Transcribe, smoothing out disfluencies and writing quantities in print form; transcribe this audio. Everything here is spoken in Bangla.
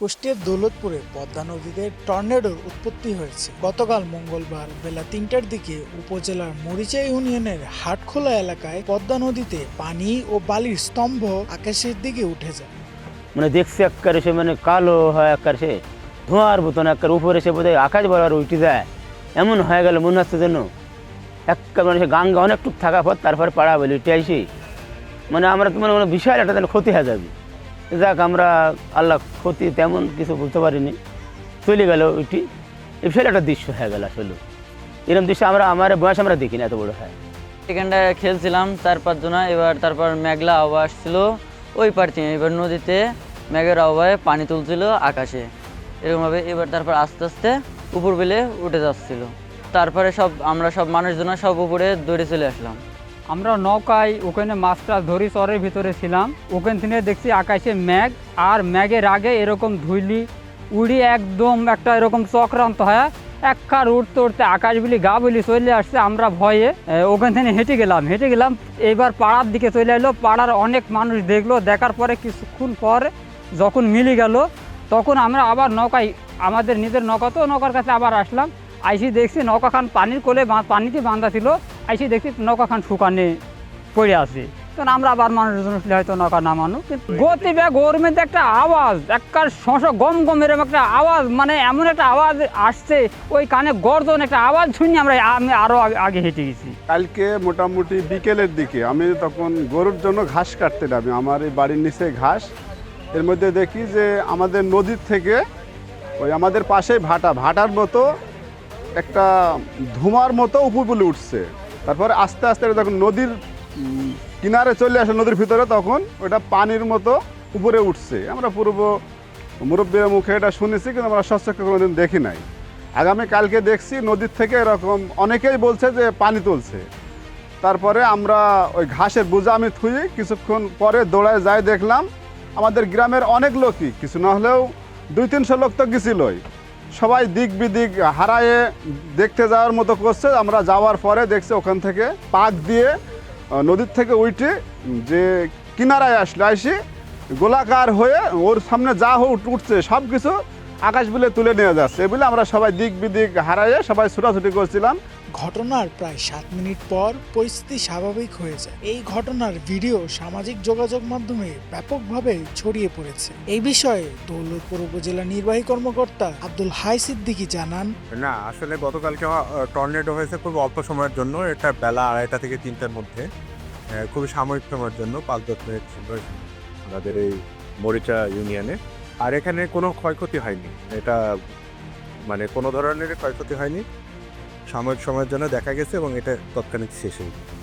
কুষ্টিয়ার দৌলতপুরে পদ্মা নদীতে টর্নেডোর উৎপত্তি হয়েছে। গতকাল মঙ্গলবার বেলা ৩টার দিকে উপজেলার মরিচা ইউনিয়নের হাটখোলা এলাকায় পদ্মা নদীতে পানি ও বালির স্তম্ভ আকাশের দিকে উঠে যায়। মানে দেখছি একবার সে মানে কালো হয়, একবার সে ধোঁয়ার মতন, একবার উপরে সে বোধহয় আকাশ বরাবর উঠে যায়। এমন হয়ে গেল মনে হচ্ছে যেন একবার মানে সে গাঙ্গা অনেকটুক থাকা পর তারপরে পাড়া বলে উঠে আসি, মানে আমরা তো মানে বিশাল একটা যেন ক্ষতি হয়ে যাবে। যাক, আমরা আল্লাহ ক্ষতি তেমন কিছু বুঝতে পারিনি, চলে গেল ওইটি। বিশাল একটা দৃশ্য হয়ে গেল। আসলে এরকম দৃশ্য আমার বয়স আমরা দেখিনি, এত বড় হয়। এখানটায় খেলছিলাম 4-5 জনা। এবার তারপর মেঘলা আবহাওয়া আসছিল ওই পার থেকে। এবার নদীতে মেঘের আবহাওয়ায় পানি তুলছিল আকাশে এরকমভাবে। এবার তারপর আস্তে আস্তে উপর বেলে উঠে যাচ্ছিল। তারপরে আমরা সব মানুষজনা সব উপরে দৌড়ে চলে আসলাম। আমরা নৌকায় ওখানে মাছটা ধরি, চরের ভিতরে ছিলাম। ওখান থেকে দেখছি আকাশে মেঘ, আর মেঘের আগে এরকম ধুইলি উড়ি একদম একটা এরকম চক্রান্ত হয় একবার উঠতে উঠতে আকাশ বলি গা বলি চলে আসছে। আমরা ভয়ে ওখান থেকে হেঁটে গেলাম। এইবার পাড়ার দিকে চলে এলো। পাড়ার অনেক মানুষ দেখলো। দেখার পরে কিছুক্ষণ পর যখন মিলে গেল তখন আমরা আবার নৌকায়, আমাদের নিজের নৌকা তো, নৌকার কাছে আবার আসলাম। আইসি দেখছি নৌকাখান পানির কোলে পানিতে বাঁধা ছিল। আইসি দেখছি নৌকাখান শুকানে পড়ে আছে। তখন আমরা আবার মানুষজন হয়তো নৌকা নামানো, কিন্তু গতি ব্যাগ ওর মধ্যে একটা আওয়াজ, একটা গম গমের একটা আওয়াজ, মানে এমন একটা আওয়াজ আসছে ওই কানে গর্জন একটা আওয়াজ শুনি আমি আরো আগে হেঁটে গেছি। কালকে মোটামুটি বিকেলের দিকে আমি তখন গরুর জন্য ঘাস কাটতে নামি। আমার এই বাড়ির নিচে ঘাস, এর মধ্যে দেখি যে আমাদের নদীর থেকে ওই আমাদের পাশেই ভাটার মতো একটা ধোঁয়ার মতো উপর বলে উঠছে। তারপরে আস্তে আস্তে যখন নদীর কিনারে চলে আসে, নদীর ভিতরে, তখন ওটা পানির মতো উপরে উঠছে। আমরা মুরব্বীর মুখে এটা শুনেছি, কিন্তু আমরা সচক্ষে কোনোদিন দেখি নাই। আগামী কালকে দেখছি নদীর থেকে এরকম অনেকেই বলছে যে পানি তুলছে। তারপরে আমরা ওই ঘাসের বোঝা আমি থুই, কিছুক্ষণ পরে দৌড়ায় যাই, দেখলাম আমাদের গ্রামের অনেক লোকই, কিছু না হলেও 200-300 লোক তো গেছিলই, সবাই দিক বিদিক হারায়ে দেখতে যাওয়ার মতো করছে। আমরা যাওয়ার পরে দেখছি ওখান থেকে পাক দিয়ে নদীর থেকে উঠে যে কিনারায় আসি গোলাকার হয়ে ওর সামনে যা উঠছে সব কিছু আকাশ বলে তুলে নিয়ে যাচ্ছে। বলে আমরা সবাই দিক বিদিক হারায়ে সবাই ছুটাছুটি করছিলাম। ঘটনার প্রায় 7 মিনিট পর পরিস্থিতি স্বাভাবিক হয়ে যায়। এই ঘটনার ভিডিও সামাজিক যোগাযোগ মাধ্যমে ব্যাপকভাবে ছড়িয়ে পড়েছে। এই বিষয়ে দৌলতপুর উপজেলা নির্বাহী কর্মকর্তা আব্দুল হাই সিদ্দিকী জানান, না, আসলে গতকালকে টর্নেডো হয়েছে খুব অল্প সময়ের জন্য। এটা বেলা 2:30 থেকে 3টার মধ্যে, খুবই সাময়িক সময়ের জন্য 5-10 মিনিট ছিল আমাদের এই মরিচা ইউনিয়নে। আর এখানে কোনো ক্ষয়ক্ষতি হয়নি, এটা মানে কোনো ধরনের ক্ষয়ক্ষতি হয়নি, সাময়িক সময়ের জন্য দেখা গেছে এবং এটা তৎক্ষণিক শেষ হয়ে গেছে।